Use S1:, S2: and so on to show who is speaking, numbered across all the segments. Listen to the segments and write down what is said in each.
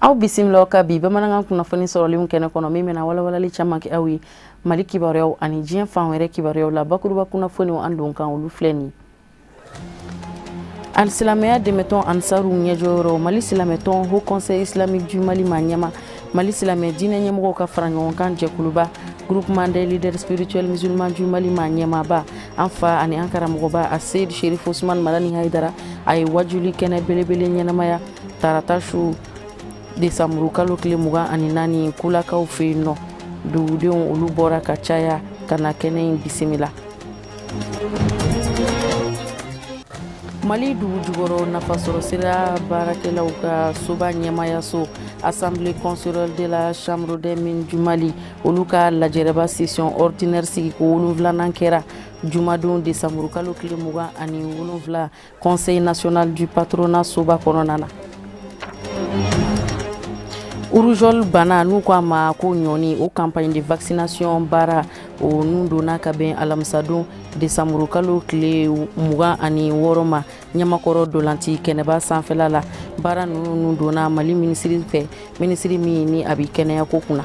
S1: Aw bisimila ka bi bamanankan kunnafoni sɔrɔlenw kɛnɛ kɔnɔ min bɛna walawalali caman kɛ aw ye Mali kibaruyaw ani diɲɛ fan wɛrɛ kibaruyaw la bakuruba kunnafoniw an don kan olu filɛ ni Alsilamɛya dɛmɛtɔn Ansaru ɲɛjɔyɔrɔ Mali silamɛtɔn Haut Conseil Islamique du Mali ma ɲɛma Mali silamɛ diinɛ ɲɛmɔgɔw ka fara ɲɔgɔn kan jɛkuluba Groupement des leaders spirituels musulmans du Mali ma ɲɛmaba an fa ani an karamɔgɔba a Seyid Sherif Ousmane Madani Haidara a ye wajuli kɛnɛ belebele ɲɛnamaya tarata su Desamuru kalo tile 24 kulakaw fɛ yen nɔ dugudenw olu bɔra ka caya ka na kɛnɛ in bisimila. Mali dugu jukɔrɔ nafasɔrɔ sira baarakɛlaw ka soba ɲɛmayaso Assemblée constitutionnelle de la Chambre des Mines du Mali olu ka lajɛrɛba session ordinaire sigiko 7nan kɛra jumadon Desamuru kalo tile 27 Conseil national du patronat soba kɔnɔna na. Urujol bana n'u ko a ma ko ɲɔni o campagne de vaccination baara o nun donna ka bɛn alamisadon Desamuru kalo tile 26 ma ɲamakɔrɔ dolanti kɛnɛba sanfɛla la baara nun donna Mali ministre fɛ ministre min ni a bɛ kɛnɛya ko kunna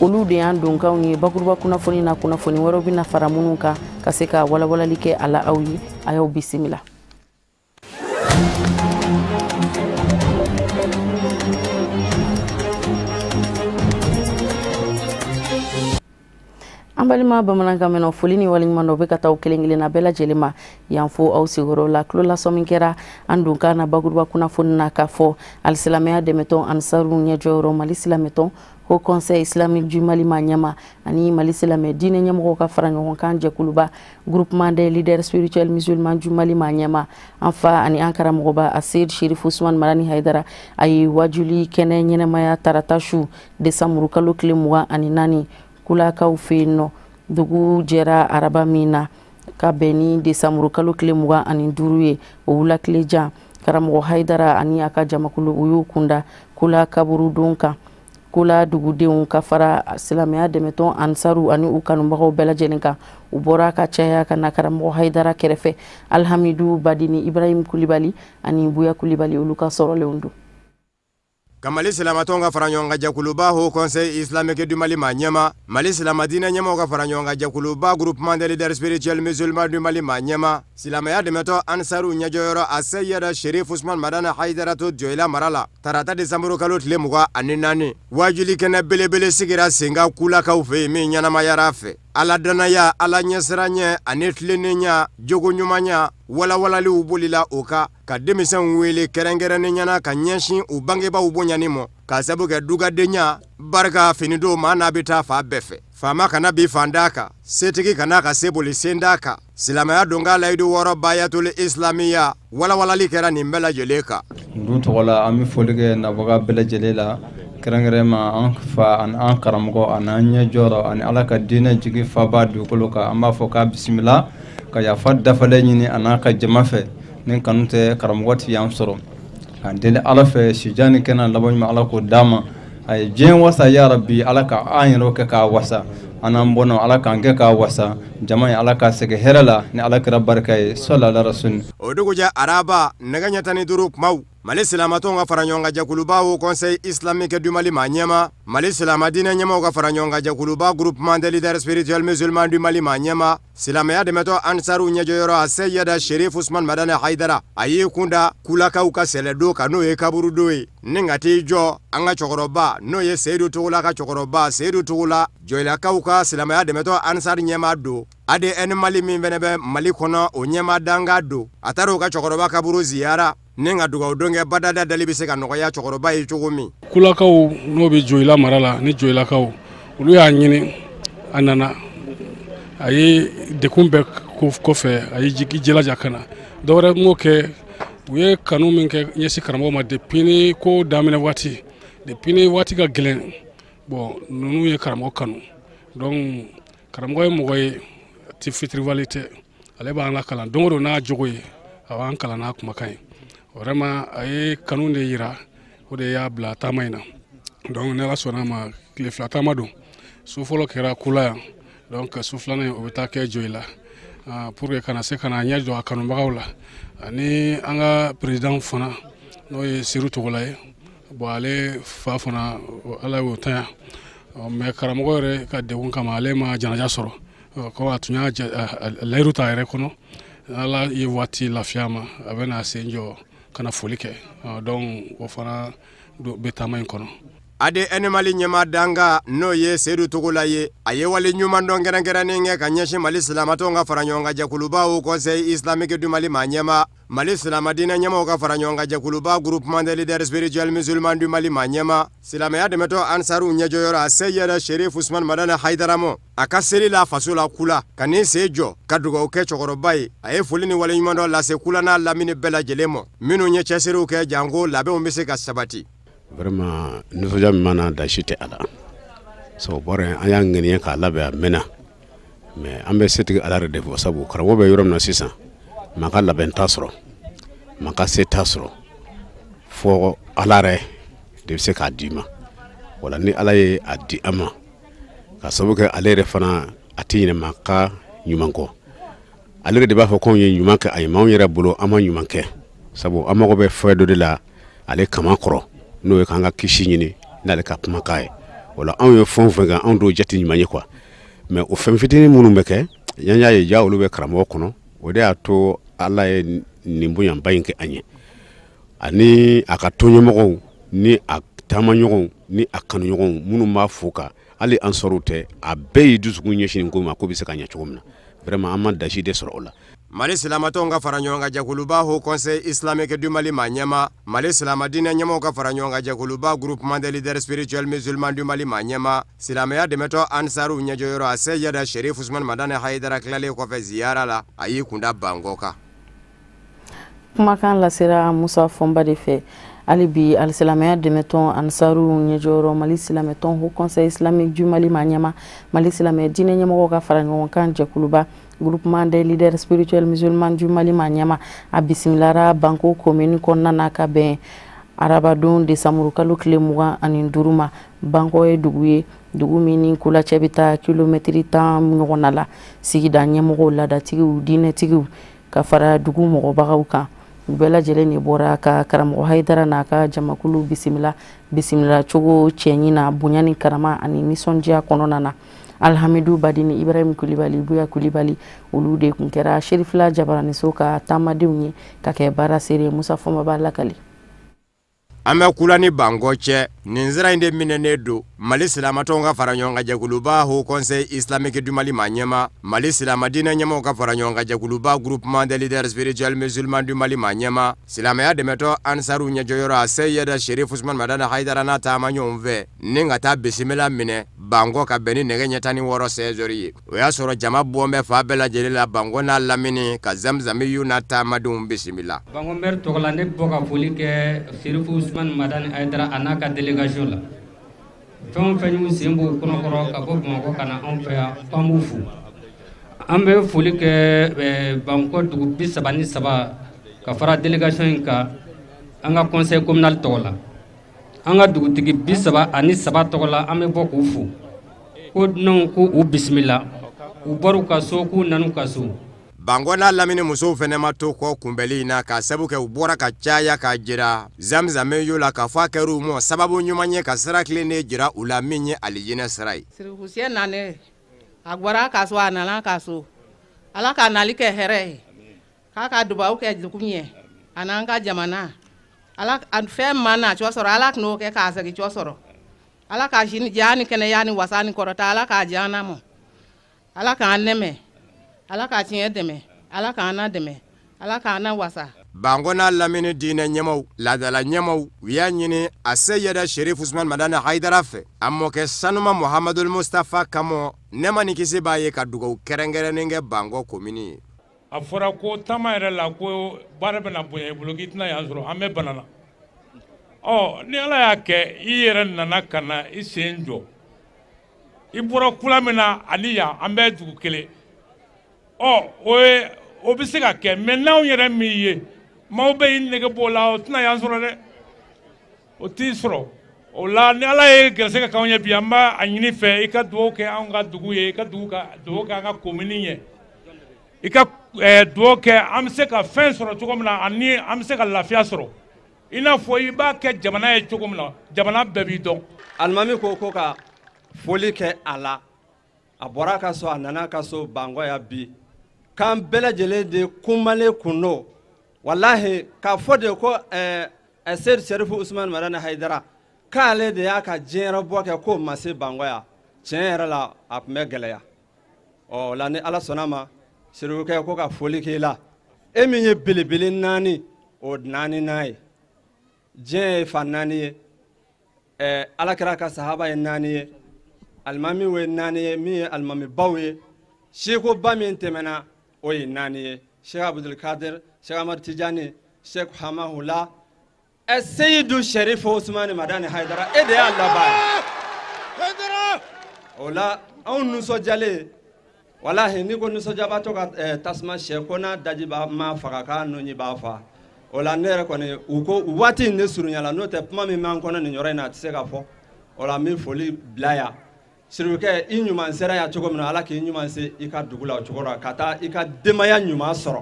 S1: olu de y'an donkanw ye bakuruba kunnafoni na kunnafoni wɛrɛw bɛna fara minnu kan ka se ka walawalali kɛ a la aw ye a y'aw bisimila. An balima bamanankan mɛnɔ foli ni waleɲuman dɔ bɛ ka taa kelen-kelen na bɛɛ lajɛlen ma yan fo aw sigiyɔrɔ la tulo lasɔmi kɛra an donkan na bakuruba kunnafoni na k'a fɔ alisilamɛya dɛmɛtɔn Ansaru ɲɛjɔyɔrɔ Mali silamɛtɔn Haut Conseil Islamique du Mali ma ɲɛma ani Mali silamɛ diinɛ ɲɛmɔgɔw ka fara ɲɔgɔn kan jɛkuluba Groupement des leaders spirituels musulmans du Mali ma ɲɛma an fa ani an karamɔgɔba a Seyid Sherif Ousmane Madani Haidara a ye wajuli kɛnɛ ɲɛnamaya tarata su Desamuru kalo tile 24 kulakaw fɛ yen nɔ dugu jɛra araba min na ka bɛn ni Desamuru kalo tile 25 ye o wula tilejan karamɔgɔ Haidara ani a ka jamakulu u y'u kunda kula kaburudon kan kula dugudenw ka fara silamɛya dɛmɛtɔn Ansaru ani u kanubagaw bɛɛ lajɛlen kan u bɔra ka caya ka na karamɔgɔ Haidara kɛrɛfɛ Alhamidu Badini Ibrahim Kulibali ani Buya Kulibali olu ka sɔrɔlenw don.
S2: Mali silamatɔn ka fara ɲɔgɔn kan jɛkuluba Haut Conseil Islamique du Mali ma ɲɛma Mali silamɛ diinɛ ɲɛmɔgɔw ka fara ɲɔgɔn kan jɛkuluba Groupement des leaders spirituels musulmans du Mali ma ɲɛma silamɛya dɛmɛtɔn Ansaru ɲɛjɔyɔrɔ a Seyid Sherif Ousmane Madani Haidara to Joyila mara la tarata Desamuru kalo tile 24 wajuli kɛnɛ belebele sigira senga kulakaw fɛ yen min ɲɛnamayara fɛ Ala danaya Ala ɲɛsiranya ani tilennenya jogo ɲumanya walawalaliw bolila o ka denmisɛnw wele kɛrɛnkɛrɛnnen ɲɛna ka ɲɛsin u bangebaaw bonyani mɔ ka sabu kɛ dugadenya barika finido maa n'a bɛ taa fa bɛɛ fɛ faama kana bi fan d'a kan setigi kana ka se boli sen d'a kan silamɛya don k'a layidu wɔɔrɔ bayatul islamiya walawalali kɛra nin bɛɛ lajɛlen kan
S3: dun tɔgɔ la an bɛ foli kɛ nabaga bɛɛ lajɛlen la kɛrɛnkɛrɛn ma an fa ani an karamɔgɔ ani an ɲɛjɔrɔ ani Ala ka diinɛ jigi faba dugukolo kan an b'a fɔ k'a bisimila ka yafa dafalen ɲini a n'a ka jama fɛ ni kanu tɛ karamɔgɔ ti y'an sɔrɔ k'an deli Ala fɛ sijani kɛnɛ laban ɲuman Ala k'o d'a ma a ye diɲɛ wasa ya Rabbi Ala ka an yɛrɛw kɛ k'a wasa an n'an bɔnnaw Ala k'an kɛ k'a wasa jama ye Ala ka segin hɛrɛ la ni Ala kɛra barika ye sallallahu alaihi wasallam.
S2: O dugujɛ araba nɛgɛ ɲɛ 15 kumaw Mali silamatɔn ka fara ɲɔgɔn kan jɛkuluba Haut Conseil Islamique du Mali ma ɲɛma Mali silamɛ diinɛ ɲɛmɔgɔw ka fara ɲɔgɔn kan jɛkuluba Groupement des leaders spirituels musulmans du Mali ma ɲɛma silamɛya dɛmɛtɔn Ansaru ɲɛjɔyɔrɔ a Seyid Sherif Ousmane Madani Haidara a y'i kunda kulakaw ka sɛlɛdon kan n'o ye kaburudon ye ni ka t'i jɔ an ka cɛkɔrɔba n'o ye Seyidu Tugula ka cɛkɔrɔba Seyidu Tugula Joyilakaw ka silamɛya dɛmɛtɔn Ansar ɲɛma don ADN Mali min fɛnɛ bɛ Mali kɔnɔ o ɲɛma danga don a taara u ka cɛkɔrɔba kaburu ziyara ni ka dugawu don kɛ badada dali bɛ se ka nɔgɔya cɛkɔrɔba ye cogo min
S4: kulakaw n'o bɛ Joyila mara la ni Joyilakaw olu y'a ɲini a nana a ye dekun bɛɛ kɔfɛ a ye jilaja ka na dɔwɛrɛ m'o kɛ u ye kanu min kɛ ɲɛsin karamɔgɔ ma depuis ni ko daminɛ waati depuis ni waati ka gɛlɛn bon ninnu ye karamɔgɔ kanu donc karamɔgɔ ye mɔgɔ ye ti fitirivali tɛ ale b'an lakalan don o don n'a jogo ye a b'an kalan n'a kumakan ye vraiment a ye kanu de yira o de y'a bila taama in na donc ni Ala sɔnn'a ma tile fila taama don su fɔlɔ kɛra Kula yan donc su filanan o bɛ taa kɛ Joyila pour que kana se kana ɲɛ jɔ a kanubagaw la ani an ka président fana n'o ye Seru Togola ye bon ale fa fana Ala y'o tanya mais karamɔgɔ yɛrɛ ka degun kama ale ma janaja sɔrɔ ko a tun y'a layiru ta yɛrɛ kɔnɔ Ala ye waati lafiya ma a bɛ na sen jɔ kana foli kɛ donc o fana bɛ taama in kɔnɔ.
S2: Ade Mali ɲɛma danga n'o ye Seydou Togola ye a ye wale ɲuman dɔn kɛrɛnkɛrɛnnen kɛ ka ɲɛsin Mali silamatɔw ka fara ɲɔgɔn kan jɛkuluba au Conseil islamique du Mali ma ɲɛma Mali silamadinɛ ɲɛmaw ka fara ɲɔgɔn kan jɛkuluba groupement des leaders spirituels musulmans du Mali ma ɲɛma silamɛya dɛmɛtɔ Ansaru ɲɛjɔyɔrɔ a Seyɛda Sherif Usman Madani Hayidaramo a ka seli la faso la Kula ka ni sen jɔ ka dugawu kɛ cɛkɔrɔba ye a ye foli ni wale ɲuman dɔn lase Kula n'a lamini bɛɛ lajɛlen ma minnu ye cɛsiriw kɛ janko labɛnw bɛ se ka sabati.
S5: Vraiment nisɔndiya min mana da si tɛ a la so bɔra an y'an ŋaniya k'a labɛn a mɛnna mais an bɛ setigi Ala yɛrɛ de fɔ sabu karamɔgɔ bɛ yɔrɔ min na sisan man ka labɛn t'a sɔrɔ man ka se t'a sɔrɔ fɔ Ala yɛrɛ de bɛ se k'a d'i ma wala ni Ala ye a di an ma ka sababu kɛ ale yɛrɛ fana a tɛ ɲinɛ maa ka ɲuman kɔ ale yɛrɛ de b'a fɔ k'anw ye ɲuman kɛ a ye anw yɛrɛ bolo an ma ɲuman kɛ sabu an mago bɛ fɛn dɔ de la ale kama kɔrɔ n'o ye k'an ka kisi ɲini n'ale ka kumakan ye wala anw ye fɛn o fɛn kɛ anw t'o jate ɲuman ye quoi mais o fɛn fitinin minnu bɛ kɛ yan y'a ye ja olu bɛ karamɔgɔ kɔnɔ o de y'a to Ala ye nin bonyanba in kɛ an ye ani a ka tɔnɲɛmɔgɔw ni a taamaɲɔgɔnw ni a kanuɲɔgɔnw minnu b'a fo kan hali an sɔrɔ tɛ a bɛɛ ye dusukun ɲɛsin ko ma ko bɛ se ka ɲɛ cogo min na vraiment an ma dasi de sɔrɔ o la.
S2: Mali silamatɔw ka fara ɲɔgɔn kan jɛkuluba au Conseil islamique du Mali ma ɲɛma Mali silamadinɛ ɲɛmaw ka fara ɲɔgɔn kan jɛkuluba groupement des leaders spirituels musulmans du Mali ma ɲɛma silamɛya dɛmɛtɔ Ansaru ɲɛjɔyɔrɔ a Seyɛda Sherif Usman Madani Hayidara tilalen kɔfɛ ziyara la a y'i kunda Bango kan.
S1: Kumakan lasera Musa Fɔnba de fɛ hali bi alisilamɛya dɛmɛtɔn Ansaru ɲɛjɔyɔrɔ Mali silamɛtɔn au Conseil islamique du Mali ma ɲɛma Mali silamɛ dinɛ ɲɛmɔgɔw ka fara ɲɔgɔn kan jɛkuluba groupement des leaders spirituels musulmans du Mali ma ɲɛma a bisimilara Banko commune kɔnɔna na ka bɛn arabadon décembre kalo tile 25 ma Banko ye dugu min ni Kula cɛ bɛ taa kilomɛtiri 10 ɲɔgɔnna la sigida ɲɛmɔgɔw ladatigiw dinɛtigiw ka fara dugu mɔgɔbagaw kan u bɛɛ lajɛlen de bɔra ka karamɔgɔ Hayidara n'a ka jamakulu bisimila cogo cɛɲi na bonya ni karama ani nisɔndiya kɔnɔna na Alhamidou Badini Ibrahim Kulibali Buya Kulibali olu de kun kɛra Sherifila Jabaraniso ka taamadenw ye ka kɛ baara seere Musa Fɔnba b'a lakali.
S2: An bɛ Kula ni Bango cɛ nin sira in de minɛnen don Mali silamatɔw ka fara ɲɔgɔn kan jɛkuluba au Conseil islamique du Mali ma ɲɛma Mali silamadinɛ ɲɛmaw ka fara ɲɔgɔn kan jɛkuluba groupement des leaders spirituels musulmans du Mali ma ɲɛma silamɛya dɛmɛtɔ Ansaru ɲɛjɔyɔrɔ a Seyɛda Sherif Usman Madani Hayidara n'a taamaɲɔgɔnw fɛ ni ka taa bisimila minɛ Bango ka bɛn ni nɛgɛ ɲɛ 16 16 ye o y'a sɔrɔ jama bɔn bɛ fa bɛɛ lajɛlen la Bango n'a lamini ka zamzamiyu n'a taamadenw bisimila.
S6: Bango maire tɔgɔla ne bɔ ka foli kɛ Sherif Usman Madani Hayidara a n'a ka délégation la fɛn o fɛn y'u sen b'o kɔnɔkɔrɔ ka bɔ Bamakɔ ka na anw fɛ yan k'an b'u fo an bɛ foli kɛ Banko dugu 33 ka fara délégation in kan an ka conseil communal tɔgɔ la an ka dugutigi 33 tɔgɔ la an bɛ bɔ k'u fo ko dunanw ko u bisimila u bɔr'u ka so k'u nan'u ka so.
S2: Bango n'a lamini musow fɛnɛ ma to kɔ kunbɛli in na ka sabu kɛ u bɔra ka caya ka jira zamzamiyo la ka fɔ a kɛr'u mɔ sababu ɲuman ye ka sira tilennen jira u la min ye alijinɛ sira ye.
S7: Sirikusiɲɛ nalen a bɔra ka so a nana ka so Ala ka nali kɛ hɛrɛ ye k'a ka dubabu kɛ dugu ɲɛ a n'an ka jamana Ala fɛn ma na cɔ sɔrɔ Ala k'o kɛ k'a segin cɔ sɔrɔ Ala ka diya ni kɛnɛya ni wasa ni kɔrɔta Ala k'a diya an mɔ Ala k'an nɛmɛ Ala ka tiɲɛ dɛmɛ Ala k'an na dɛmɛ Ala k'an na wasa.
S2: Bango n'a lamini diinɛ ɲɛmaw laadala ɲɛmaw u y'a ɲini a Seyɛda Sherif Usman Madani Hayidara fɛ a mɔkɛ sanuma Muhamadul Mustafa Kamo nɛma ni kisi b'a ye ka dugawu kɛrɛnkɛrɛnnen kɛ Bango commune ye.
S8: A fɔra ko taama yɛrɛ la ko baara bɛna bonya i bolo k'i tɛna yan sɔrɔ an bɛ bana na ni Ala y'a kɛ i yɛrɛ nana ka na i sen jɔ i bɔra Kula min na ani yan an bɛ dugu kelen o bɛ se ka kɛ mais n'anw yɛrɛ min ye maaw bɛ i nege bɔ o la o tɛna yan sɔrɔ dɛ o t'i sɔrɔ o la ni ala ye gɛrɛsɛgɛ k'anw ye bi an b'a a ɲini fɛ i ka dugawu kɛ anw ka dugu ye i ka dugawu kɛ an ka komini ye i ka dugawu kɛ an bɛ se ka fɛn sɔrɔ cogo min na ani an bɛ se ka lafiya sɔrɔ i n'a fɔ i b'a kɛ jamana ye cogo min na jamana bɛɛ b'i dɔn.
S9: alimami ko ka foli kɛ a la a bɔra ka so a nana ka so Bangoya bi k'an bɛɛ lajɛlen de kunmalen kun don walahi k'a fɔ de ko Seydi Sherifu Usman Madani Haidara k'ale de y'a ka diɲɛyɛrɛbɔ kɛ k'o ma se Bangoya tiɲɛ yɛrɛ la a tun bɛ gɛlɛya ɔ la ni ala sɔnna ma Serifukɛ ko ka foli k'i la e min ye belebele 4 o 4 n'a ye diɲɛ ye fan 4 ye alakira ka sahaba ye 4 ye alimami ye 4 ye min ye alimami baw ye Sheikh ba min tɛmɛna o ye 4 ye Sheikh Abdul Kadir Sheikh Ahmad Tijani Sheikh Hamahullah Seyidu Sherifu Usman Madani Haidara e de y'a laban o la anw nisɔndiyalen walahi ni ko nisɔndiyabaatɔ ka tasuma siyɛ ko n'a daji ma faga k'a nɔnyi b'a fa o la ne yɛrɛ kɔni u ko waati in ne surunyala n'o tɛ kuma min b'an kɔnɔ nin yɔrɔ in na a tɛ se ka fɔ o la n bɛ foli bila yan Serifukɛ i ɲuman sera yan cogo min na ala k'i ɲuman se i ka dugu la o cogo la ka taa i ka denbaya ɲuman sɔrɔ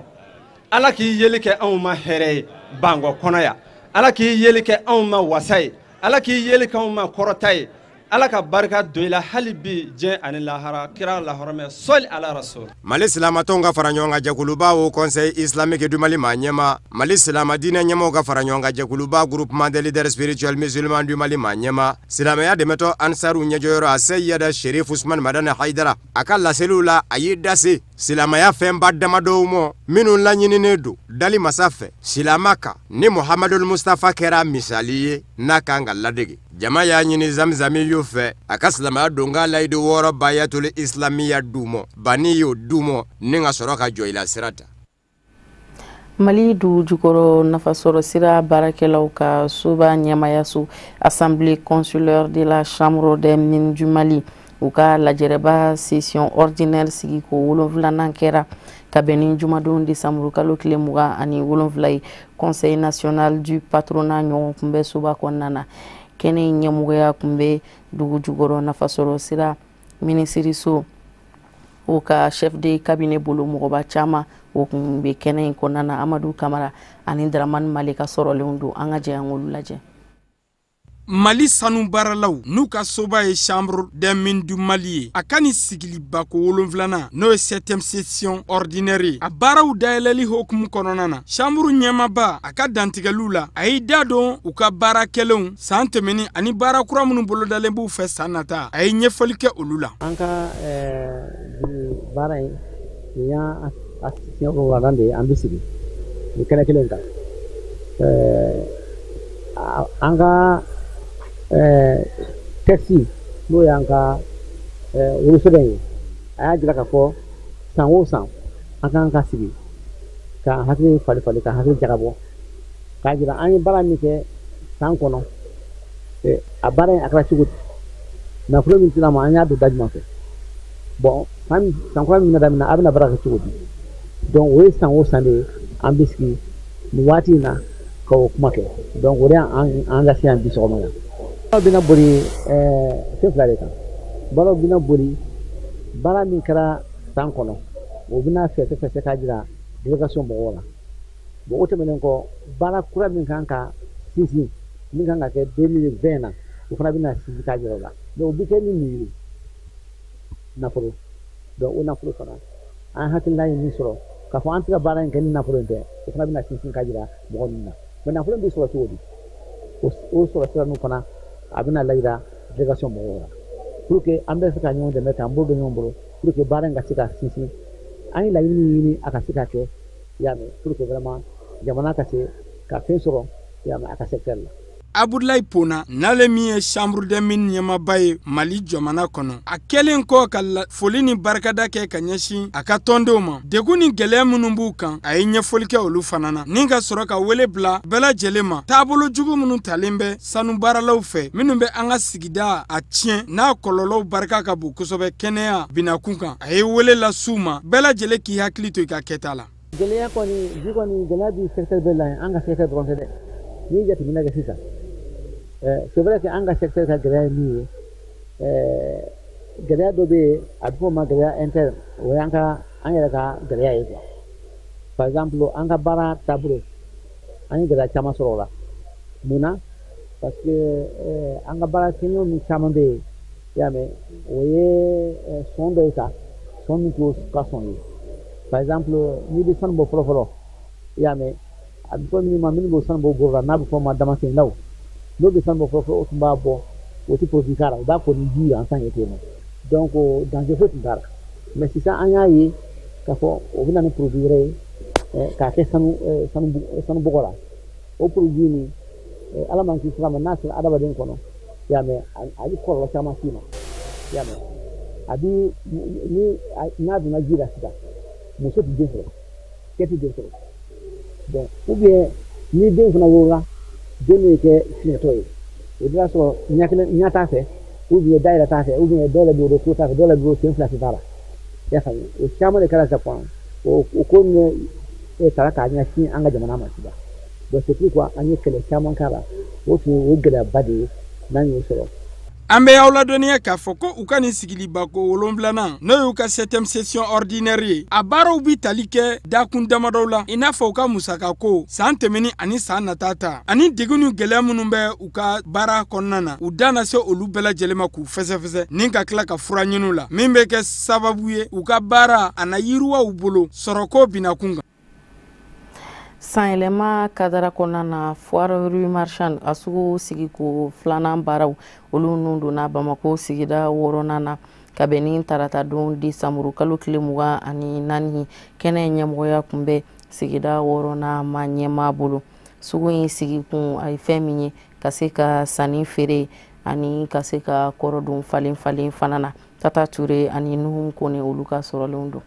S9: ala k'i yeli kɛ anw ma hɛrɛ ye Bango kɔnɔ yan ala k'i yeli kɛ anw ma wasa ye ala k'i yeli kɛ anw ma kɔrɔta ye ala ka barika don i la hali bi diɲɛ ani lahara kira lahɔrɔmɛ sɔli ala rasul.
S2: Mali silamatɔnw ka fara ɲɔgɔn kan jɛkuluba au Conseil islamique du Mali ma ɲɛma Mali silama diinɛ ɲɛmɔgɔw ka fara ɲɔgɔn kan jɛkuluba groupement des leaders spirituels musulmans du Mali ma ɲɛma silamɛya dɛmɛtɔ Ansaru ɲɛjɔyɔrɔ a Seyida Sherifu Usman Madani Haidara a ka laseliw la a y'i dase silamɛya fɛnba damadɔw mɔ minnu laɲininen don dali masa fɛ silama kan ni Muhammadul Mustafa kɛra misali ye n'a kan ka ladege jama y'a ɲini Zamzami y'o fɛ a ka silamɛya don k'a layidu 6 bayatul islamiya d'u ma bani y'o d'u ma ni ka sɔrɔ ka jɔ i la sira ta.
S1: Mali du jukɔrɔ nafasɔrɔ sira baarakɛlaw ka soba ɲɛmayaso assemblée consulaire de la chambre des mines du Mali u ka lajɛrɛba session ordinaire sigi ko 7nan kɛra ka bɛn ni jumadon décembre kalo tile 27 ye conseil national du patronat ɲɔgɔn kunbɛ soba kɔnɔna na kɛnɛ ɲɛmɔgɔya kun bɛ dugu jukɔrɔ nafasɔrɔ sira minisiriso o ka chef de cabinet bolo mɔgɔba caman o kun bɛ kɛnɛ in kɔnɔna na Amadu Kamara ani Dramani Male ka sɔrɔlenw don an ka jɛ an k'olu lajɛ.
S10: Mali sanu baaralaw n'u ka soba ye chambre des mines du Mali ye a ka ni sigiliba ko 7nan n'o ye 7e session ordinaire ye a baaraw dayɛlɛli hokumu kɔnɔna na chambre ɲɛmaba a ka dantigɛliw la a y'i da don u ka baarakɛlenw san tɛmɛni ani baara kura minnu bolodalen b'u fɛ san nata a ye ɲɛfɔli kɛ olu la.
S11: An ka baara in nin y'a session wɔɔrɔnan de ye an bɛ sigi nin kɛnɛ kelen kan an ka texte n'o y'an ka wolosɛbɛn ye a y'a jira k'a fɔ san o san an kan ka sigi ka hakili fali ka hakili jagabɔ k'a jira an ye baara min kɛ san kɔnɔ a baara in a kɛra cogo di nafolo min sera ma an y'a don da jumɛn fɛ bon san kura min bɛna daminɛ a bɛna baara kɛ cogo di donc o ye san o san de ye an bɛ sigi nin waati in na ka o kuma kɛ donc o de y'an lase yan bi sɔgɔma yan. Baaraw bɛna boli fɛn 2 de kan baaraw bɛna boli baara min kɛra san kɔnɔ o bɛna fɛsɛ k'a jira délégation mɔgɔw la bon o tɛmɛnen kɔ baara kura min kan ka sinsin min kan ka kɛ 2020 na o fana bɛna sinsin k'a jira o la donc o bɛ kɛ ni nin ye nafolo donc o nafolo fana an hakilina ye min sɔrɔ k'a fɔ an tɛ ka baara in kɛ ni nafolo in tɛ o fana bɛna sinsin k'a jira mɔgɔ ninnu na mais nafolo in bɛ sɔrɔ cogo di o sɔrɔ sira ninnu fana a bɛna layira délégation mɔgɔw la pour que an bɛ se ka ɲɔgɔn dɛmɛ k'an bolo don ɲɔgɔn bolo pour que baara in ka se ka sinsin an ye laɲini ɲini a ka se ka kɛ y'a mɛn pour que vraiment jamana ka se ka fɛn sɔrɔ y'a mɛn a ka secteur la.
S10: Abdoulaye Pona n'ale min ye chambre des mines ɲɛmaba ye Mali jamana kɔnɔ a kɛlen kɔ ka foli ni barikada kɛ ka ɲɛsin a ka tɔndenw ma degun ni gɛlɛya minnu b'u kan a ye ɲɛfɔli kɛ olu fana na ni ka sɔrɔ ka wele bila bɛɛ lajɛlen ma taabolo jugu minnu talen bɛ sanu baaralaw fɛ minnu bɛ an ka sigida a tiɲɛ n'a kɔlɔlɔw barika ka bon kosɛbɛ kɛnɛya binakun kan a ye wele las'u ma bɛɛ lajɛlen k'i hakili to i ka kɛta la.
S11: Gɛlɛya kɔni bi gɛlɛya bi secteur bɛɛ la an ka secteur dɔrɔn tɛ dɛ n'i jateminɛ kɛ sisan c'est vrai que an ka secteur ka gɛlɛya ye min ye gɛlɛya dɔ bɛ yen a bɛ fɔ o ma gɛlɛya interne o y'an yɛrɛ ka gɛlɛya ye quoi par exemple an ka baara taabolo an ye gɛlɛya caman sɔrɔ o la mun na parce que an ka baara kɛɲɛw min caman bɛ yen i y'a mɛn o ye sɔn dɔ ye ta sɔn min t'o ka sɔn ye par exemple n'i bɛ sanu bɔ fɔlɔ-fɔlɔ i y'a mɛn a bɛ fɔ minnu ma minnu b'o sanu bɔ bolo la n'a bɛ fɔ o ma damasɛnɛlaw n'o bɛ sanu bɔ fɔlɔ-fɔlɔ o tun b'a bɔ o tɛ produit k'a la u b'a ko ni ji ye en tant que ten donc danger foyi tun t'a la mais sisan an y'a ye k'a fɔ o bɛ na ni produit wɛrɛ ye k'a kɛ sanu bɔgɔ la o produit nin ala man kisi ma n'a sera adamaden kɔnɔ i y'a mɛn a bɛ kɔlɔlɔ caman s'i ma i y'a mɛn a bɛ n'a donna ji la sisan muso tɛ den sɔrɔ cɛ tɛ den sɔrɔ donc ou bien ni den fana wolola den bɛ kɛ fiɲɛtɔ ye o de y'a sɔrɔ ɲɛ t'a fɛ ou bien da yɛrɛ t'a fɛ ou bien dɔw yɛrɛ bɛ o ko t'a fɛ dɔw yɛrɛ bɛ o sen fila tɛ t'a la i y'a faamu o caman de kɛra Japon o ko min taara k'a ɲɛsin an ka jamana ma sisan donc c'est pourquoi an ye kɛlɛ caman k'a la o tun ye o gɛlɛyaba de ye n'an y'o sɔrɔ.
S10: An bɛ aw ladɔnniya k'a fɔ ko u ka nin sigilibako 7nan n'o y'u ka 7e session ordinaire ye a baaraw bi tali kɛ dakun damadɔw la i n'a fɔ u ka musakako san tɛmɛni ani san nata ta ani degun ni gɛlɛya minnu bɛ u ka baara kɔnɔna na u da na se olu bɛɛ lajɛlen ma k'u fɛsɛfɛsɛ ni ka tila ka fura ɲiniw la min bɛ kɛ sababu ye u ka baara a na yiriwa u bolo sɔrɔko binakun kan.
S1: Sanyɛlɛma kadara kɔnɔna na foire rue marchand a sugu sigiko 2nan baaraw olu nun donna Bamako sigida 6nan na ka bɛn ni tarata don décembre kalo tile 24 kɛnɛ ɲɛmɔgɔya kun bɛ sigida 6nan ma ɲɛma bolo sugu in sigikun a ye fɛn min ye ka se ka sanni feere ani ka se ka kɔrɔdon falen fana na Tata Ture ani Nuhu Kone olu ka sɔrɔlenw don.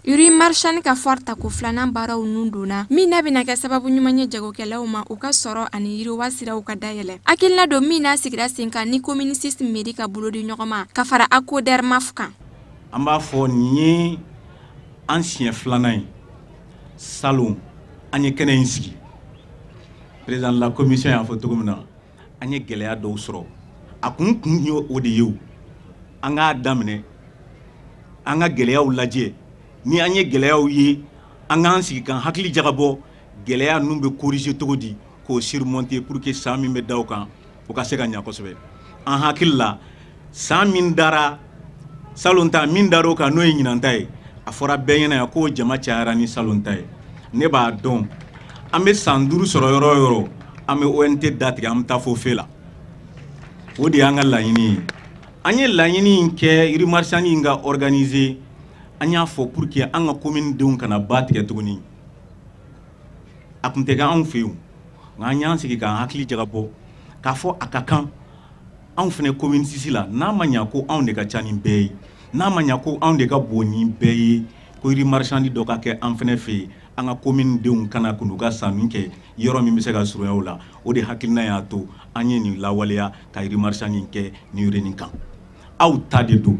S12: Uri marchand ka forta ko 2nan baaraw nun donna min na bɛna kɛ sababu ɲuman ye jagokɛlaw ma u ka sɔrɔ ani yiriwa siraw ka dayɛlɛ hakilina don min na sigira sen kan ni communiste mairie ka bolo di ɲɔgɔn ma ka fara ACODER-MAF kan
S13: an b'a fɔ nin ye an siɲɛ 2nan ye salon an ye kɛnɛ in sigi président de la commission y'a fɔ cogo min na an ye gɛlɛya dɔw sɔrɔ a kun ye o de ye an k'a daminɛ an ka gɛlɛyaw lajɛ ni an ye gɛlɛyaw ye an k'an sigi kan hakili jagabɔ gɛlɛya ninnu bɛ corriger cogo di k'o surmonter pour que san min bɛ da o kan o ka se ka ɲɛ kosɛbɛ an hakili la san min dara salon ta min dar'o kan n'o ye ɲinan ta ye a fɔra bɛɛ ɲɛna yan k'o jama cayara ni salon ta ye ne b'a dɔn an bɛ san 5 sɔrɔ yɔrɔ o yɔrɔ an bɛ ONT datigɛ an bɛ taa fo fe la o de y'an ka laɲini ye an ye laɲini in kɛ Uri marchand in ka organiser an y'a fɔ pour que an ka commune denw kana ba tigɛ tuguni a kun tɛ kɛ anw fɛ yen nka an y'an sigi k'an hakili jagabɔ k'a fɔ a ka kan anw fɛnɛ commune 6 la n'a ma ɲa ko anw de ka ca nin bɛɛ ye n'a ma ɲa ko anw de ka bon nin bɛɛ ye ko Uri marchand dɔ ka kɛ an fɛnɛ fɛ yen an ka commune denw kana kun u ka sanu kɛ yɔrɔ min bɛ se ka surunya o la o de hakilina y'a to an ye nin lawaleya ka Uri marchand kɛ nin yɔrɔ nin kan aw ta de don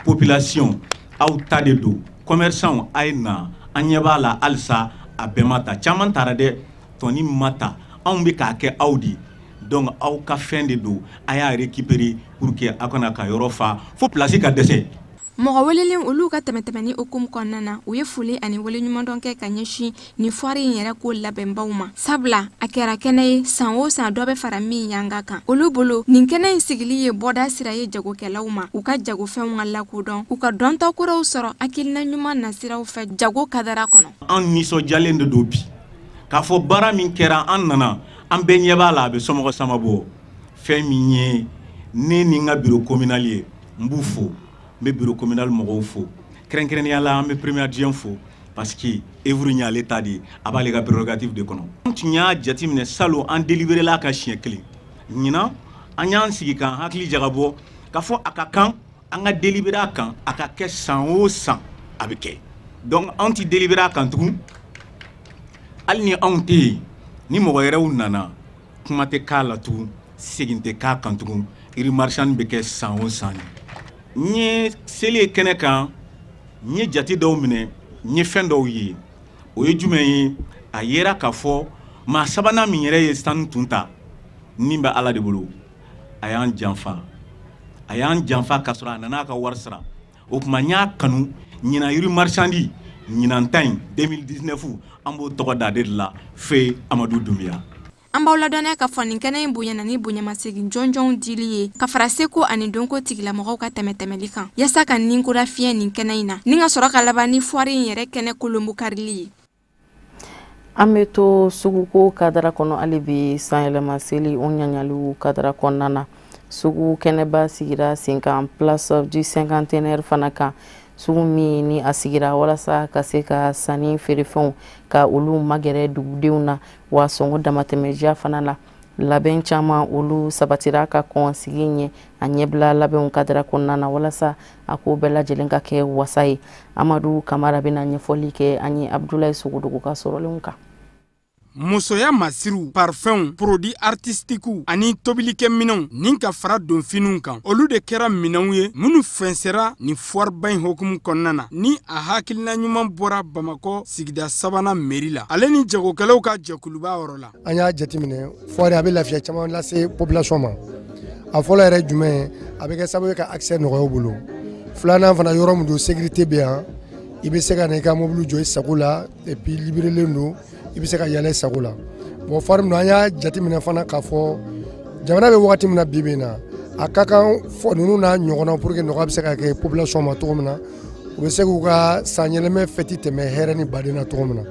S13: population aw ta de don commerçant a ye na an ɲɛ b'a la halisa a bɛɛ ma ta caman taara dɛ tɔni ma ta anw bɛ k'a kɛ aw de donc aw ka fɛn de don a y'a récupérer pour que aw kana ka yɔrɔ fa fo place ka dɛsɛ
S12: mɔgɔ welelen olu ka tɛmɛtɛmɛni hukumu kɔnɔna na u ye foli ani waleɲumandɔn kɛ ka ɲɛsin nin foire in yɛrɛ ko labɛnbaw ma sabula a kɛra kɛnɛ ye san o san dɔ bɛ fara min yanga kan olu bolo nin kɛnɛ in sigili ye bɔda sira ye jagokɛlaw ma u ka jagofɛnw ka lakodɔn u ka dɔnta kuraw sɔrɔ hakilina ɲuman nasiraw fɛ jago kadara kɔnɔ
S13: an nisɔndiyalen de don bi k'a fɔ baara min kɛra an nana an bɛɛ ɲɛ b'a la a bɛ somɔgɔ sama bɔ fɛn min ye ne ni n ka bureau communal ye n b'u fo n bɛ bureau communal mɔgɔw fo kɛrɛnkɛrɛnnenya la an bɛ premier adjoint fo parce que œuvre in y'ale ta de ye a b'ale ka prérogative de kɔnɔ an tun y'a jateminɛ salon an délibéré ka siɲɛ 1 ɲinan an y'an sigi k'an hakili jagabɔ k'a fɔ a ka kan an ka délibéré a kan a ka kɛ san o san a bɛ kɛ donc an ti délibéré a kan tugun hali ni anw tɛ yen ni mɔgɔ yɛrɛw nana kuma tɛ k'a la tugun segin tɛ k'a kan tugun Uri marchand bɛ kɛ san o san n ye seli ye kɛnɛ kan n ye jate dɔw minɛ n ye fɛn dɔw ye o ye jumɛn ye a yera k'a fɔ maa sabanan min yɛrɛ ye sanu tun ta nin bɛ ala de bolo a y'an janfa ka sɔrɔ a nana ka wari sara o kuma n y'a kanu ɲinan yiri marchandi ɲinan ta in 2019 an b'o tɔgɔ da de la Fe Amadu Dunbiya.
S12: An b'aw ladɔnya ka fɔ nin kɛnɛ in bonyana ni bonyamasegin jɔnjɔnw dili ye ka fara seko ani donko tigilamɔgɔw ka tɛmɛtɛmɛli kan yasa ka ninkura fiɲɛ nin kɛnɛ in na ni ka sɔrɔ ka laban ni foire in yɛrɛ kɛnɛ kolonbo karili ye.
S1: An bɛ to suguko kadara kɔnɔ hali bi sanyɛlɛma seli o ɲaɲaliw kadara kɔnɔna na sugu kɛnɛba sigira sen kan place du cinquantenaire fana kan sugu min ni a sigira walasa ka se ka sanni feerefɛnw ka olu magɛrɛ dugudenw na wa sɔngɔ damatɛmɛdiya fana la labɛn caman olu sabatira ka kɔn sigi ɲɛ a ɲɛbila labɛnw kadara kɔnɔna na walasa a ko bɛɛ lajɛlen ka kɛ wasa ye. Amadu Kamara bɛna ɲɛfɔli kɛ an ye Abdulayi Sogodogo ka sɔrɔlenw kan.
S10: Musoya masiru, parfum, produit artistiques ani tobilikɛ minɛnw nin ka fara donfiniw kan olu de kɛra minɛnw ye minnu fɛnsɛra ni foire in hukumu kɔnɔna na ni a hakilina ɲuman bɔra Bamakɔ sigida sabanan mairie la ale ni jagokɛlaw ka jɛkuluba yɔrɔ la.
S14: An y'a jateminɛ foire a bɛ lafiya caman lase population ma a fɔlɔ yɛrɛ jumɛn a bɛ kɛ sababu ye ka accès nɔgɔya u bolo filanan fana yɔrɔ min don sécurité bɛ yan i bɛ se ka na i ka mobile jɔ i sago la et puis libérelen don i bɛ se ka yɛlɛ i sago la bon foire min an y'a jateminɛ fana k'a fɔ jamana bɛ wagati min na bi bi in na a ka kan fɔ ninnu n'a ɲɔgɔnna pour que nɔgɔya bɛ se ka kɛ population ma cogo min na u bɛ se k'u ka sanyɛlɛmɛ fɛti tɛmɛ hɛrɛ ni baden na cogo min na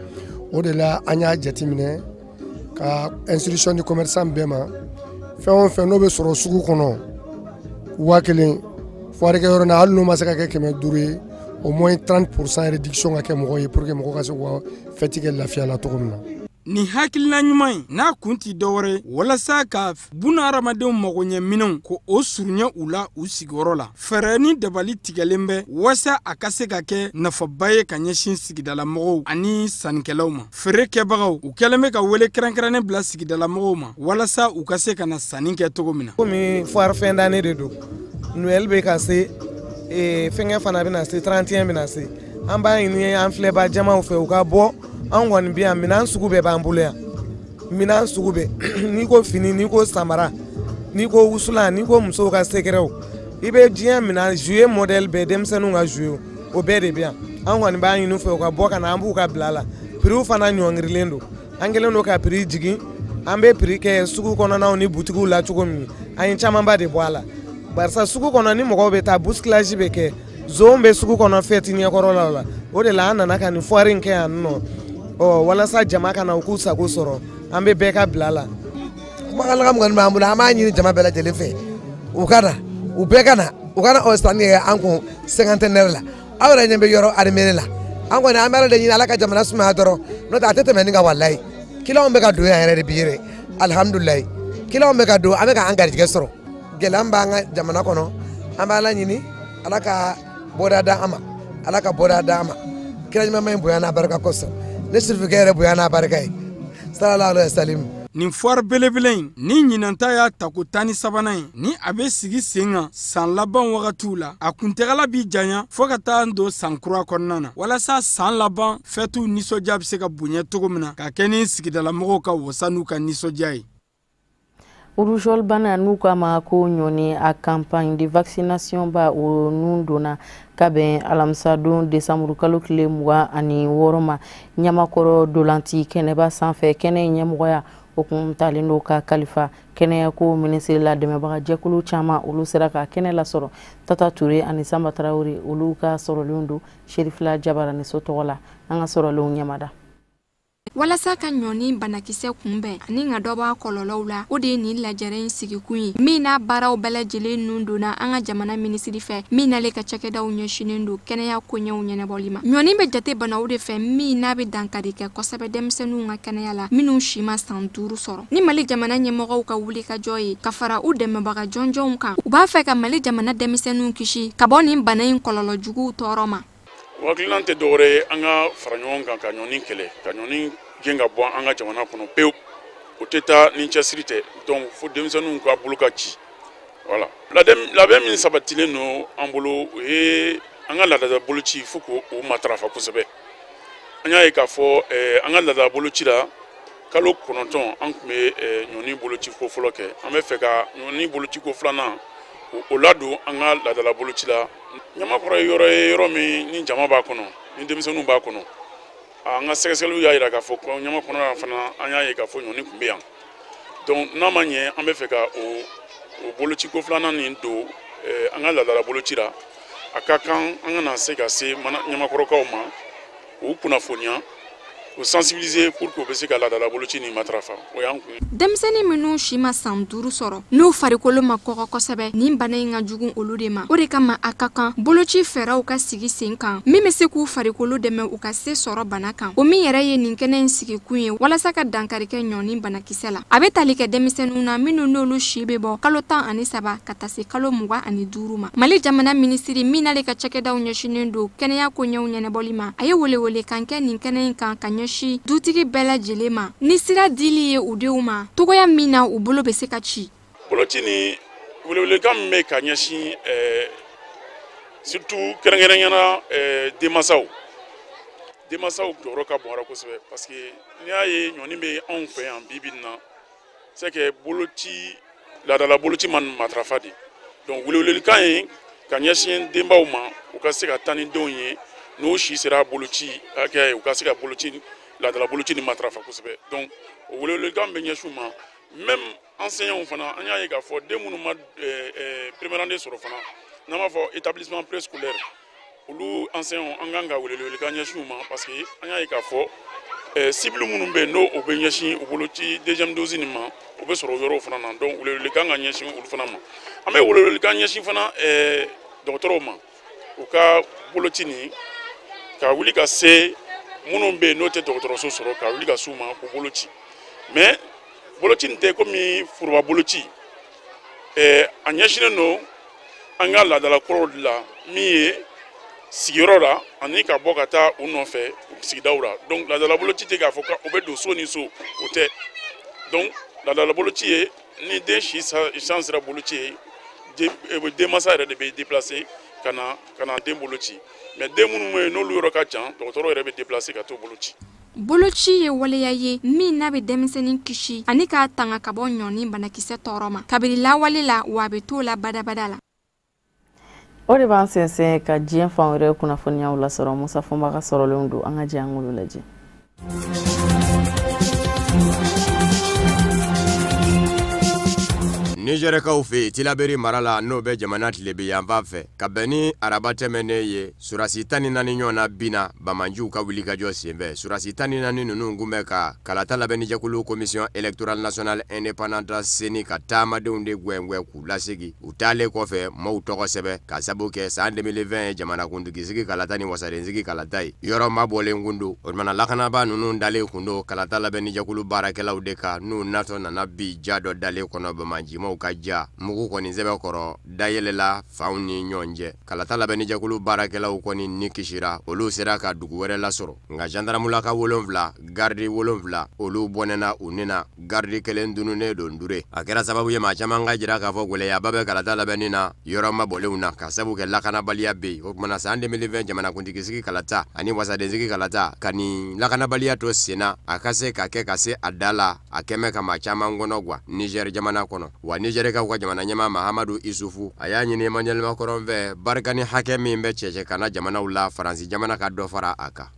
S14: o de la an y'a jateminɛ ka institution di commerçant bɛɛ ma fɛn o fɛn n'o bɛ sɔrɔ sugu kɔnɔ 1000 foire kɛ yɔrɔ na hali n'o ma se ka kɛ 500 ye au moins 30% réduction ka kɛ mɔgɔ ye pour que mɔgɔ ka se k'u ka fɛti kɛ lafiya la cogo min na.
S10: Ni hakilina ɲuman in n'a kun ti dɔwɛrɛ walasa ka buna hadamadenw magoɲɛ minɛnw ko o surunya u la u sigiyɔrɔ la fɛɛrɛ ni dabali tigɛlen bɛ wasa a ka se ka kɛ nafaba ye ka ɲɛsin sigidalamɔgɔw ani sannikɛlaw ma feere kɛbagaw u kɛlen bɛ ka wele kɛrɛnkɛrɛnnen bila sigidalamɔgɔw ma walasa u ka se ka na sanni kɛ cogo min na.
S15: Komi foire fin d'année de don Noël bɛ ka se fɛngɛ fana bɛna se 31 bɛna se an b'a ɲini an filɛba jamaw fɛ u ka bɔ an kɔni bɛ yan minɛn sugu bɛɛ b'an bolo yan minɛn sugu bɛɛ n'i ko fini n'i ko samara n'i ko wusulan n'i ko musow ka sekɛrɛw i bɛ diɲɛ minɛn jouet modèle bɛɛ denmisɛnninw ka jouet o bɛɛ de bɛ yan an kɔni b'a ɲini u fɛ u ka bɔ ka na an b'u ka bila la prix fana ɲɔngirilen don an kɛlen don ka prix jigin an bɛ prix kɛ sugu kɔnɔnaw ni butigiw la cogo min an ye camanba de bɔ a la barisa sugu kɔnɔ ni mɔgɔw bɛ taa bousculage bɛ kɛ zone bɛ sugu kɔnɔ fête ɲɛkɔrɔla la o de la an nana ka nin foire in kɛ yan nɔ walasa jama kana u k'u sago sɔrɔ an bɛ bɛɛ ka bila la.
S16: kumakan kɔni b'an bolo an b'a ɲini jama bɛɛ lajɛlen fɛ u ka na u bɛɛ ka na u kana o sanni kɛ an kun cinquantenaire la aw yɛrɛ ɲɛ bɛ yɔrɔ armée la an kɔni an bɛ ala de ɲini ala ka jamana sumaya dɔrɔn n'o tɛ a tɛ tɛmɛ ni ka walayi clients bɛ ka don yan yɛrɛ de bi yɛrɛ alihamudulilayi clients bɛ ka don an bɛ ka an garijɛgɛ sɔrɔ gɛlɛya b'an ka jamana kɔnɔ an bɛ ala ɲini ala ka bɔda d'an ma ala ka bɔda d'an ma kira ɲuman in bonya n'a barika kosɔn ne sirifukɛ yɛrɛ bonya n'a barika ye sallallahu alaihi wasallam.
S10: Nin foire belebele in ni ɲinanta y'a ta ko 13nan ye ni a bɛ sigi sen kan san laban wagatiw la a kuntagala bi janya fo ka taa don san kura kɔnɔna na walasa san laban fɛtiw nisɔndiya bɛ se ka bonya cogo min na ka kɛ ni sigidalamɔgɔw ka wasa n'u ka nisɔndiya ye.
S1: Rougeole bana n'u ka ma ko ɲɔni a campagne de vaccination ba o nun donna ka bɛn alamisa don décembre kalo tile 26 ma ɲamakɔrɔ dolanti kɛnɛba sanfɛ kɛnɛ ɲɛmɔgɔya o kun talen do ka kalifa kɛnɛya ko ministre la dɛmɛbaga jɛkulu caman olu sera ka kɛnɛ lasɔrɔ Tata Ture ani Samba Traore olu ka sɔrɔlenw do Sherifila Jabara ni so tɔgɔ la an ka sɔrɔlenw ɲɛmada.
S12: Walasa ka ɲɔni banakisɛ kunbɛn ani ka dɔ bɔ kɔlɔlɔw la o de ye nin lajɛrɛ in sigikun ye min n'a baaraw bɛɛ lajɛlen nun donna an ka jamana minisiri fɛ min n'ale ka cakɛdaw ɲɛsinnen don kɛnɛya koɲɛw ɲɛnabɔli ma ɲɔni bɛ jate banaw de fɛ min n'a bɛ dankari kɛ kosɛbɛ denmisɛnninw ka kɛnɛya la minnu si ma san 5 sɔrɔ ni Mali jamana ɲɛmɔgɔw ka wuli ka jɔ ye ka fara u dɛmɛbaga jɔnjɔnw kan u b'a fɛ ka Mali jamana denmisɛnninw kisi ka bɔ nin bana in kɔlɔlɔ juguw tɔɔrɔ ma.
S4: Wakilan tɛ dɔwɛrɛ ye an ka fara ɲɔgɔn kan ka ɲɔni kɛlɛ ka ɲɔni gɛn ka bɔ an ka jamana kɔnɔ pewu o tɛ taa ni cɛsiri tɛ donc fo denmisɛnninw ka bolo ka ci voilà labɛn min sabatilen don an bolo o ye an ka laadada boloci fo k'o matarafa kosɛbɛ an y'a ye k'a fɔ an ka laadada boloci la kalo kɔnɔntɔn an tun bɛ ɲɔni boloci ko fɔlɔ kɛ an bɛ fɛ ka ɲɔni boloci ko filanan o ladon an ka laadala boloci la Ɲamakɔrɔ ye yɔrɔ min ni jama b'a kɔnɔ ni denmisɛnninw b'a kɔnɔ an ka sɛgɛsɛgɛliw y'a jira k'a fɔ ko Ɲamakɔrɔ fana an y'a ye k'a fɔ ɲɔni tun bɛ yan donc n'a ma ɲɛ an bɛ fɛ ka o boloci ko filanan nin don an ka laadala boloci la a ka kan an kana se ka se Ɲamakɔrɔkaw ma u kunnafoniya o sensibiliser pour que o bɛ se ka laadala boloci nin matarafa o y'an kun.
S12: Denmisɛnnin minnu si ma san 5 sɔrɔ n'u farikolo ma kɔgɔ kosɛbɛ nin bana in ka jugu olu de ma o de kama a ka kan boloci fɛɛrɛw ka sigi sen kan min bɛ se k'u farikolo dɛmɛ u ka se sɔrɔ bana kan o min yɛrɛ ye nin kɛnɛ in sigi kun ye walasa ka dankari kɛ ɲɔni banakisɛ la a bɛ tali kɛ denmisɛnninw na minnu n'olu si bɛ bɔ kalo 13 ka taa se kalo 25 ma Mali jamana minisiri min n'ale ka cakɛdaw ɲɛsinnen don kɛnɛya ko ɲɛw ɲɛnabɔli ma a ye welewele kan kɛ nin kɛnɛ in kan ka ɲɛsi dutigi bɛɛ lajɛlen ma ni sira dili ye u denw ma togoya min na u bolo bɛ se ka ci
S4: boloci ni welewelekan min bɛ ka ɲɛsin surtout kɛrɛnkɛrɛnyana denmansaw jɔyɔrɔ ka bon kosɛbɛ parce que n'i y'a ye ɲɔni bɛ anw fɛ yan bi na c'est que boloci laadala boloci man matarafa de donc welewelekan ye ka ɲɛsin denbaw ma u ka se ka taa ni denw ye n'o si sera boloci hakɛ ye u ka se ka boloci laadala boloci ni matarafa kosɛbɛ donc o welewelekan bɛ ɲɛsin u ma même enseignants fana an y'a ye k'a fɔ den minnu ma première année sɔrɔ fana n'an b'a fɔ établissement préscolaire olu enseignants an kan ka welewelekan ɲɛsin u ma parce que an y'a ye k'a fɔ cible minnu bɛ yen n'o o bɛ ɲɛsin u boloci deuxième dose nin ma o bɛ sɔrɔ o yɔrɔw fana na donc welewelekan ka ɲɛsin olu fana ma an bɛ welewelekan ɲɛsin fana dɔgɔtɔrɔw ma u ka boloci nin ka wuli ka se minnu bɛ yen n'o tɛ dɔgɔtɔrɔso sɔrɔ ka wuli ka s'u ma k'u boloci mais boloci nin tɛ komi foroba boloci a ɲɛsinnen don an ka laadala kɔrɔw de la min ye sigiyɔrɔ la ani ka bɔ ka taa u nɔfɛ sigidaw la donc laadala boloci tɛ k'a fɔ ko o bɛ don so ni so o tɛ donc laadala boloci ye ni den si san sera boloci ye denmansa yɛrɛ de bɛ déplacer ka na den boloci mais den minnu bɛ yen n'olu yɔrɔ ka jan dɔgɔtɔrɔ yɛrɛ bɛ déplacer ka t'o boloci.
S12: Boloci ye waleya ye min n'a bɛ denmisɛnnin kisi ani k'a tanga ka bɔ ɲɔni banakisɛ tɔɔrɔ ma kabini lawale la wa a bɛ t'o la badabada la.
S1: O de b'an sɛnsɛn ka diɲɛ fan wɛrɛ kunnafoniyaw lasɔrɔ Musa Fɔnba ka sɔrɔlenw don an ka jɛ an k'olu lajɛ.
S2: Nigerikaw fɛ Tilaberi mara la n'o bɛ jamana tilebe yanfan fɛ ka bɛn ni araba tɛmɛnen ye surasi 14 ɲɔgɔn na bina Bamanjuw ka wuli ka jɔ senfɛ surasi 14 ninnu kun bɛ ka kalata labɛnni jɛkulu commission électorale nationale indépendante seni ka taamadenw de gwɛngwɛ k'u lasegi u taalen kɔfɛ maaw tɔgɔ sɛbɛ ka sabu kɛ san 2020 ye jamanakuntigisigi kalata ni wasadensigi kalata ye yɔrɔ ma bɔlen kun don o tumana lakanaba ninnu dalen kun don kalata labɛnni jɛkulu baarakɛlaw de kan n'u natɔ nana bi ja dɔ dalen kɔnɔ Bamanjimaw ka ja mugu kɔni sɛbɛ kɔrɔ dayɛlɛla fanw ni ɲɔgɔn cɛ kalata labɛnni jɛkulu baarakɛlaw kɔni ni kisira olu sera ka dugu wɛrɛ lasɔrɔ nka gendarmulaka 7 gardi 7 olu bɔnɛna u nina gardi 1 dununen don dure a kɛra sababu ye maa caman ka jira k'a fɔ gwɛlɛyaba bɛ kalata labɛnni na yɔrɔ mabɔlenw na ka sabu kɛ lakanabaliya bɛ yen o tumana san 2020 jamanakuntigisigi kalata ani wasadensigi kalata ka nin lakanabaliya to senna a ka se ka kɛ ka se a da la a kɛmɛ ka maa caman kɔnɔ gwa Niger jamana kɔnɔ wa Nigerikaw ka jamana ɲɛmaa Mahamadu Isufu a y'a ɲini Emmanuel Macron fɛ barika ni hakɛ min bɛ cɛcɛ kana jamanaw la Faransi jamana ka dɔ fara a kan.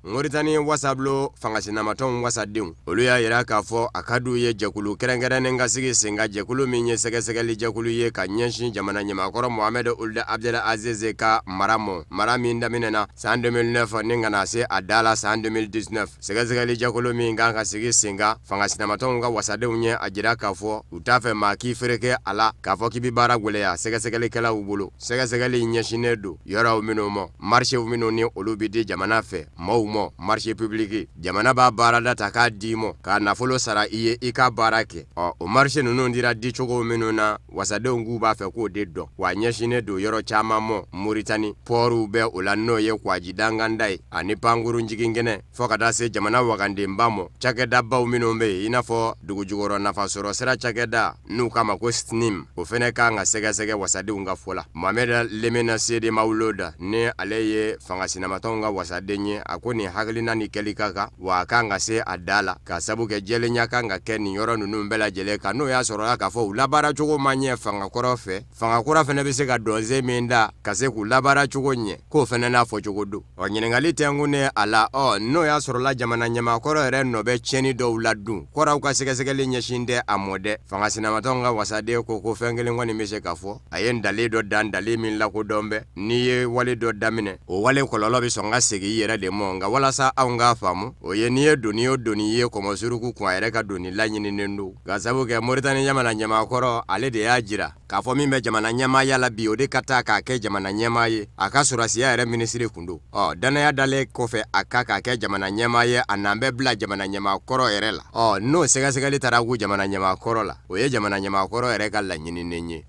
S2: Mauritanie wasablo fangasinamatɔnw wasadenw olu y'a yira k'a fɔ a ka d'u ye jɛkulu kɛrɛnkɛrɛnnen ka sigi sen kan jɛkulu min ye sɛgɛsɛgɛli jɛkulu ye ka ɲɛsin jamana ɲɛmaakɔrɔ Mohamed Ould Abdel Aziz ka mara min daminɛna san 2009 ni ka na se a da la san 2019 sɛgɛsɛgɛli jɛkulu min kan ka sigi sen kan fangasinamatɔnw ka wasadenw ye a jira k'a fɔ u t'a fɛ maa k'i fereke a la k'a fɔ k'i bi baara gwɛlɛya sɛgɛsɛgɛlikɛlaw bolo sɛgɛsɛgɛli ɲɛsinnen don yɔrɔw minnu ma marchew minnu ni olu bi di jamana fɛ maaw ma mo marché public jamana ba baara da ta ka di mo ka nafolo sara iye i ka baara kɛ o marché nunu dira di cogo minnu na wasadenw gu b'a fɛ k'o de dɔn wa ɲɛsinen do yɔrɔ caman mo Mauritanie pɔriw bɛ o la n'o ye kwaji danganda ye ani panguru jigingɛnɛ fɔ ka taa se jamana wagandenba mo cakɛdabaw minnu bɛ yen i n'a fɔ dugujukɔrɔ nafasɔrɔ sira cakɛda n'u k'a ma ko SNIM o fɛnɛ kan ka sɛgɛsɛgɛ wasadenw ka fɔ la Mohamed Lemina Sede Mawuloda ni ale ye fangasinamatɔnw ka wasaden ye a ko nin hakilina ni kɛli ka kan wa a kan ka se a da la ka sabu kɛ jɛlenya kan ka kɛ nin yɔrɔ ninnu bɛɛ lajɛlen kan n'o y'a sɔrɔla k'a fɔ u labaara cogo ma ɲɛ fangakɔrɔ fɛ fangakura fɛnɛ bɛ se ka dɔnze min da ka se k'u labaara cogo ɲɛ k'o fɛnɛ n'a fɔ cogo don ɲininkali tɛnkun ne a la n'o y'a sɔrɔla jamana ɲamakɔrɔ yɛrɛ nɔ bɛ tiɲɛni dɔw la dun kɔrɔw ka sɛgɛsɛgɛli ɲɛsin tɛ a mɔ dɛ fangasinamatɔnw ka wasaden ko fɛn kelen kɔni bɛ se ka fɔ a ye dali dɔ dan dali min lakodɔn bɛ n'i ye wale dɔ daminɛ o wale kɔlɔlɔ bɛ sɔn ka segin i yɛrɛ de mɔ nka walasa anw k'a faamu o ye n'i ye doni o doni ye kɔmɔsuruku kun a yɛrɛ ka doni laɲininen don ka sabu kɛ Mauritanie jamana ɲamakɔrɔ ale de y'a jira k'a fɔ min bɛ jamana ɲɛmaaya la bi o de ka taa k'a kɛ jamana ɲɛmaa ye a ka sɔrɔsiya yɛrɛ minisiri kun don danaya dalen kɔfɛ a ka k'a kɛ jamana ɲɛmaa ye a n'an bɛ bila jamana ɲɛmaakɔrɔ yɛrɛ la n'o sɛgɛsɛgɛli taara gu jamana ɲɛmaakɔrɔ la o ye jamana ɲɛmaakɔrɔ yɛrɛ ka laɲininen ye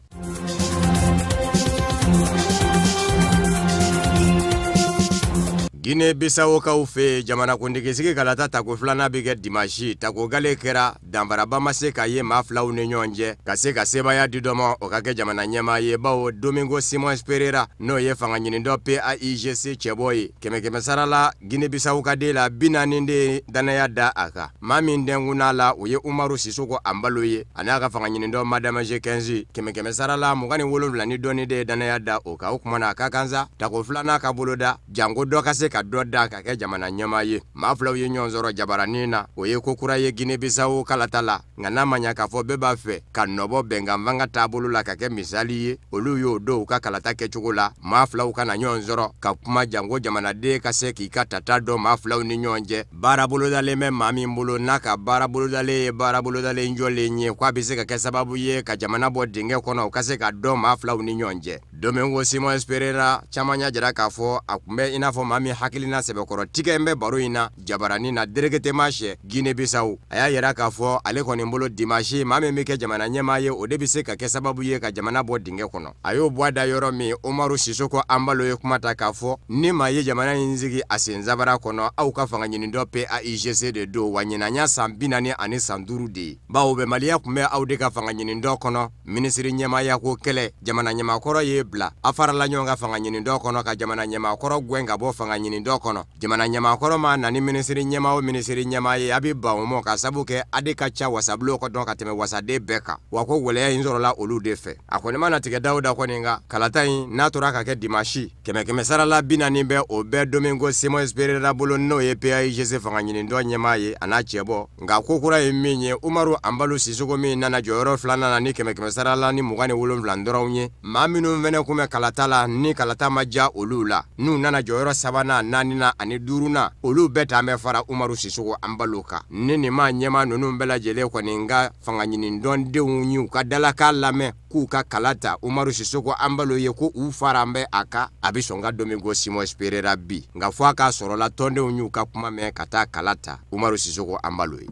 S2: Guinée Bissau kaw fe jamana kundigisigi kalata tako filana bi kɛ dimanche tako gale kɛra danfaraba ma se ka ye maa filaw ni ɲɔgɔn cɛ ka se ka sebaya di dɔ ma o ka kɛ jamana ɲɛmaa ye bawo Domingo Simões Pereira n'o ye fanga ɲinindɔ PAIGC cɛbɔ ye kɛmɛ sara la Guinée Bissau ka den la 40 de danaya da a kan maa min dɛnkunna la o ye Umaru Sisoko Ambalo ye a n'a ka fanga ɲinindɔ Madame G15 kɛmɛ sara la 27 ni dɔɔni de danaya da o kan o kuma na a ka kansa tako filana ka boloda jango dɔ ka se ka dɔ da ka kɛ jamana ɲɛmaa ye maa filaw ye ɲɔgɔn sɔrɔ jabaranin na o ye ko kura ye Guinée Bissau kalata la nka n'a ma ɲa k'a fɔ bɛɛ b'a fɛ ka nɔbɔ bɛnkanfan ka taabolo la ka kɛ misali ye olu y'o don u ka kalata kɛcogo la maa filaw kana ɲɔgɔn sɔrɔ ka kuma jango jamanaden ka se k'i ka tata dɔn maa filaw ni ɲɔgɔn cɛ baara bolodalen bɛ maa min bolo n'a ka baara bolodalen ye baara bolodalen jɔlen ye k'a bɛ se ka kɛ sababu ye ka jamana bɔ dingɛ kɔnɔ u ka se ka dɔn maa filaw ni ɲɔgɔn cɛ Domingo Simões Pereira caman y'a jira k'a fɔ a kun bɛ i n'a fɔ maa min hakilina sɛbɛkɔrɔ tigɛ in bɛ baro in na jabaranin na Deregetema Sɛ Guinée Bissau a y'a yira k'a fɔ ale kɔni bolo dimanche maa min bɛ kɛ jamana ɲɛmaa ye o de bɛ se ka kɛ sababu ye ka jamana bɔ dingɛ kɔnɔ a y'o bɔ a da yɔrɔ min Umaru Sisoko Ambalo ye kuma ta k'a fɔ ni maa ye jamana in sigi a sen zabara kɔnɔ aw ka fanga ɲinindɔ PAIGC de don wa ɲinanya san 45 de ye bawo bɛnbaliya kun bɛ aw de ka fanga ɲinindɔ kɔnɔ minisiri ɲɛmaaya ko kɛlɛ jamana ɲɛmaakɔrɔ ye bila a farala ɲɔgɔn ka fanga ɲinindɔ kɔnɔ ka jamana ɲɛmaakɔrɔ gɛn ka bɔ fanga ɲinindɔ kɔnɔ jamana ɲɛmaakɔrɔ ma na ni minisiri ɲɛmaa o minisiri ɲɛmaa ye a bɛ ban o ma ka sabu kɛ a de ka ca wasabilenw kɔ dɔn ka tɛmɛ wasaden bɛɛ kan wa ko waleya in sɔrɔla olu de fɛ a kɔni ma na tigɛ Dawuda kɔni nka kalata in n'a tora ka kɛ dimanche kɛmɛ sara la 40 bɛ o bɛɛ Domingo Simões Pereira bolo n'o ye PAIGC fanga ɲinindɔ ɲɛmaa ye a n'a cɛbɔ nka ko kura ye min ye Umaru Ambalo Sisoko min nana jɔyɔrɔ 2 na ni kɛmɛ sara la ni 27 dɔrɔn ye maa minnu fɛnɛ kun bɛ kalata la ni kalata ma ja olu la n'u nana jɔyɔrɔ 3nan 4nan ani 5nan olu bɛɛ ta bɛ fara Umaru Sisoko Ambalo kan ni nin maa ɲɛmaa ninnu bɛɛ lajɛlen kɔni nka fanga ɲinindɔndenw y'u ka dalakan lamɛn k'u ka kala ta Umaru Sisoko Ambalo ye ko u fara bɛ a kan a bɛ sɔn ka Domingo Simões Pereira bi nka fɔ a ka sɔrɔla tɔndenw y'u ka kuma mɛn ka taa kala ta Umaru Sisoko Ambalo ye.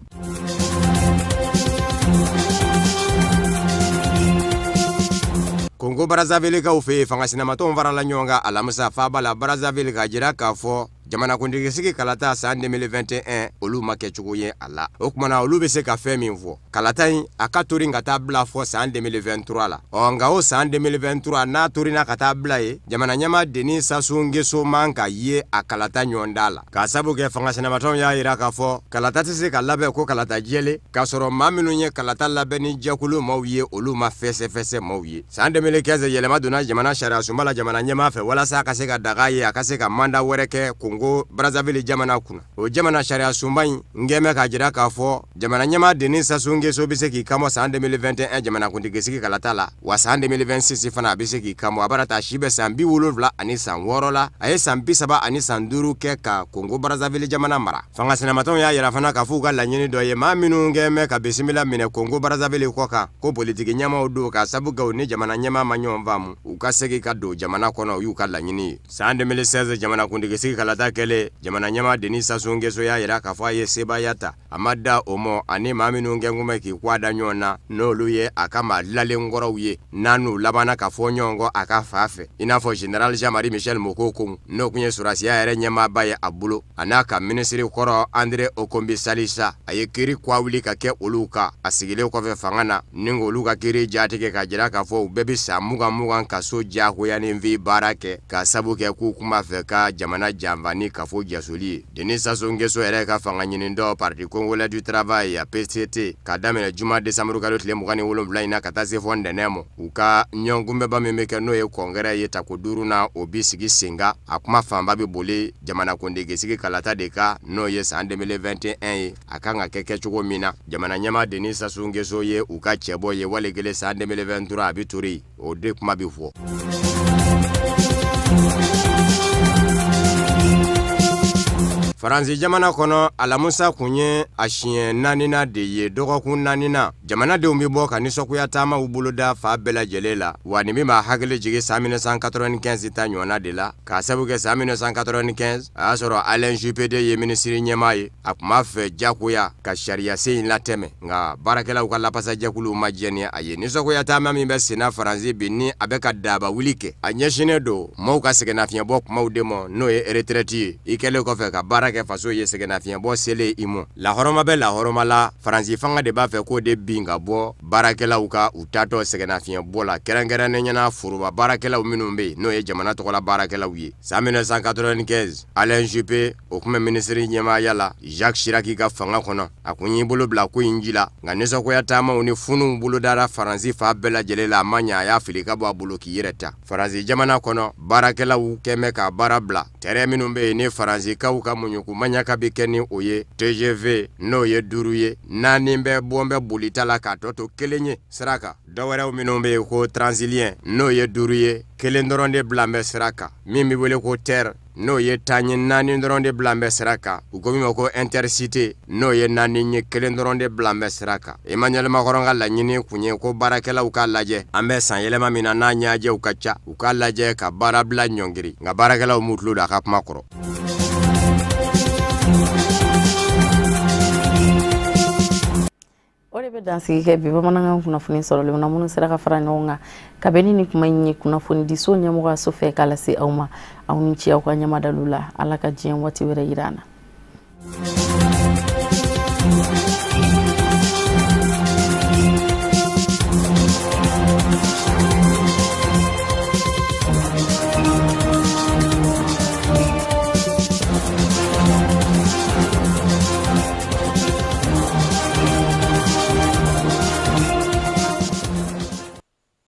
S2: Congo Brazzaville kaw fe fangasinamatɔnw farala ɲɔgɔn kan alamisa faaba la Brazzaville ka jira k'a fɔ jamana kundigisigi kalata san 2021 olu ma kɛ cogo ye a la o kumana olu bɛ se ka fɛn min fɔ kalata in a ka torin ka taa bila fɔ san 2023 la nka o san 2023 n'a torina ka taa bila ye jamana ɲɛmaa Denis Sassou Nguesso man ka ye a kalata ɲɔgɔnda la k'a sabu kɛ fangasinamatɔnw y'a yira k'a fɔ kalata tɛ se ka labɛn ko kalata jɛlen k'a sɔrɔ maa minnu ye kalata labɛn ni jɛkulu maaw ye olu ma fɛsɛfɛsɛ maaw ye san 2015 yɛlɛma donna jamana sariya sunba la jamana ɲɛmaa fɛ walasa a ka se ka daga ye a ka se ka manda wɛrɛ kɛ Congo Brazzaville jamana kunna o jamana sariya sunba in ngɛmɛ ka jira k'a fɔ jamana ɲɛmaa Denis Sassou Nguesso bɛ se k'i kamɔ san 2021 jamana kuntigisigi kalata la wa san 2026 fana a bɛ se k'i kamɔ a bara ta si bɛ san 70 ani san 6 la a ye san 30 ani san 5 kɛ ka Congo Brazzaville jamana mara fangasinamatɔnw y'a yira fana k'a fɔ u ka laɲini dɔ ye maa minnu ngɛmɛ ka bisimila minɛ Congo Brazzaville kɔ kan ko politiki ɲɛmaaw don ka sabu kɛ u ni jamana ɲɛmaa ma ɲɔgɔn faamu u ka segin ka don jamana kɔnɔ u y'u ka laɲini ye san 2016 jamana kuntigisigi kalata ta kɛlen jamana ɲɛma Denis Sassou Nguesso y'a yira k'a fɔ a ye sebaaya ta a ma da o mɔ ani maa minnu kɛnkuma k'i kɔ a da ɲɔgɔn na n'olu ye a ka maa dilalen kɔrɔw ye n'a n'u labanna ka fɔ ɲɔgɔn kɔ a ka fa fɛ i n'a fɔ Général Jean-Marie Michel Mokoko n'o kun ye sɔrɔsiya yɛrɛ ɲɛmaaba ye a bolo a n'a ka minisiri kɔrɔ André Okombi Salisa a ye kiiri kɔ wuli ka kɛ olu kan a sigilen kɔfɛ fanga na ni olu ka kiiri jaatigɛ ka jira k'a fɔ u bɛɛ bɛ san 20 ka so diyagoya ni vi baara kɛ ka sabu kɛ k'u kuma fɛ ka jamana janfa ni kafo jasoli ye Denis Sassou Nguesso yɛrɛ ka fanga ɲini dɔ Parti Congolais du Travail a PCT ka daminɛ juma décembre kalo tile 27 in na ka taa se fɔ ntɛnɛn ma u ka ɲɔgɔnkunbɛba min bɛ kɛ n'o ye kɔnkɛrɛ ye tako 5 na o bi sigi senga a kuma fanba bɛ boli jamana kundegisigi kalata de ka n'o ye san 2021 ye a kan ka kɛ cogo min na jamana ɲɛma Denis Sassou Nguesso ye u ka cɛbɔ ye wale kelen san 2023 a bɛ tori o de kuma bɛ fɔ. Faransi jamana kɔnɔ Alamusa kun ye a siɲɛ 4nan de ye dɔgɔkun 4nan jamanadenw bɛ bɔ ka nisɔngoya taamaw boloda fa bɛɛ lajɛlen la wa nin bɛ hakili jigin san 1995 ta ɲɔgɔnna de la k'a sabu kɛ san 1995 a y'a sɔrɔ Alain Juppé de ye minisiri ɲɛmaa ye a tun b'a fɛ jagoya ka sariya sen in latɛmɛ nka baarakɛlaw ka lapasajɛkuluw ma jɛni a ye nisɔngoya taama min bɛ senna Faransi bi ni a bɛ ka daba wuli kɛ a ɲɛsinnen don maaw ka sɛgɛnnafiɲɛbɔ kumaw de ma n'o ye retraite ye i kɛlen kɔfɛ ka baara kɛ faso ye sɛgɛnnafiɲɛbɔ selen i ma lahɔrɔma bɛ lahɔrɔma la Faransi fanga de b'a fɛ k'o de bin ka bɔ baarakɛlaw ka u tatɔ sɛgɛnnafiɲɛbɔ la kɛrɛnkɛrɛnnen ɲɛna foroba baarakɛlaw minnu bɛ yen n'o ye jamana tɔgɔla baarakɛlaw ye san 1995 Alain Juppé o tun bɛ minisiri ɲɛmaaya la Jacques Chirac ka fanga kɔnɔ a kun y'i bolo bila ko in ji la nka nisɔngoya taamaw ni funuw bolodara Faransi fa bɛɛ lajɛlen la a ma ɲɛ a y'a fili ka bɔ a bolo k'i yɛrɛ ta Faransi jamana kɔnɔ baarakɛlaw kɛmɛ ka baara bila terrain minnu bɛ yen ni Faransikaw ka muɲukumanyaka bɛ kɛ ni o ye TGV n'o ye 5 ye 4 bɛ bɔnbɛ bolita la k'a tɔ to 1 ye sira kan dɔwɛrɛw minnu bɛ yen ko Transilien n'o ye 5 ye 1 dɔrɔn de bila bɛ sira kan min bɛ wele ko TER n'o ye 10 ye 4 dɔrɔn de bila bɛ sira kan u ko min ma ko Intercité n'o ye 4 ye 1 dɔrɔn de bila bɛ sira kan Emmanuel Macron ka laɲini kun ye ko baarakɛlaw ka lajɛ an bɛ san yɛlɛma min na n'a ɲɛjɛw ka ca u ka lajɛ ka baara bila ɲɔngiri nka baarakɛlaw m'u tulo don a ka kuma kɔrɔ.
S1: O de bɛ dansigi kɛ bi bamanankan kunnafoni sɔrɔlen na minnu sera ka fara ɲɔgɔn kan ka bɛn ni kuma in ye kunnafoni di so ɲɛmɔgɔyaso fɛ k'a lase aw ma aw ni ce aw ka ɲamadaliw la Ala ka diɲɛ waati wɛrɛ yira an na.